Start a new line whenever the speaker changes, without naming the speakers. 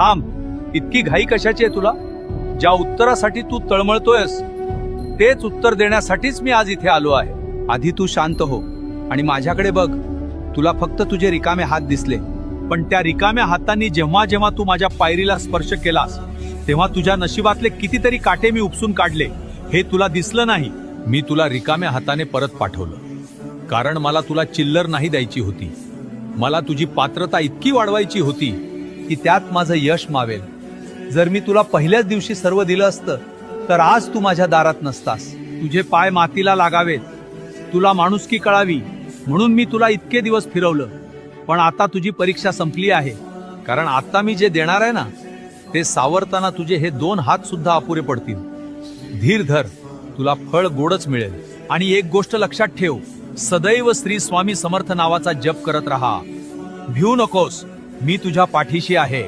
थांब, इतकी घाई कशाची आहे तुला? ज्या उत्तरासाठी तू तळमळतोयस तेच उत्तर देण्यासाठीच मी आज इथे आलो आहे. आधी तू शांत हो आणि माझ्याकडे बघ. तुला फक्त तुझे रिकामे हात दिसले, पण त्या रिकाम्या हातांनी जेव्हा जेव्हा तू माझ्या पायरीला स्पर्श केलास तेव्हा तुझ्या नशिबातले कितीतरी काटे मी उपसून काढले. हे तुला दिसलं नाही. मी तुला रिकाम्या हाताने परत पाठवलं, कारण मला तुला चिल्लर नाही द्यायची होती. मला तुझी पात्रता इतकी वाढवायची होती की त्यात माझं यश मावेल. जर मी तुला पहिल्याच दिवशी सर्व दिलं असतं तर आज तू माझ्या दारात नसतास. तुझे पाय मातीला लागावेत, तुला माणुसकी कळावी म्हणून मी तुला इतके दिवस फिरवलं. पण आता तुझी परीक्षा संपली आहे, कारण आता मी जे देणार आहे ना ते सावरताना तुझे हे 2 हात सुद्धा अपुरे पडतील. धीर धर, तुला फळ गोडच मिळेल. आणि एक गोष्ट लक्षात ठेव, सदैव श्री स्वामी समर्थ नावाचा जप करत राहा. भिवू नकोस, मी तुझ्या पाठीशी आहे.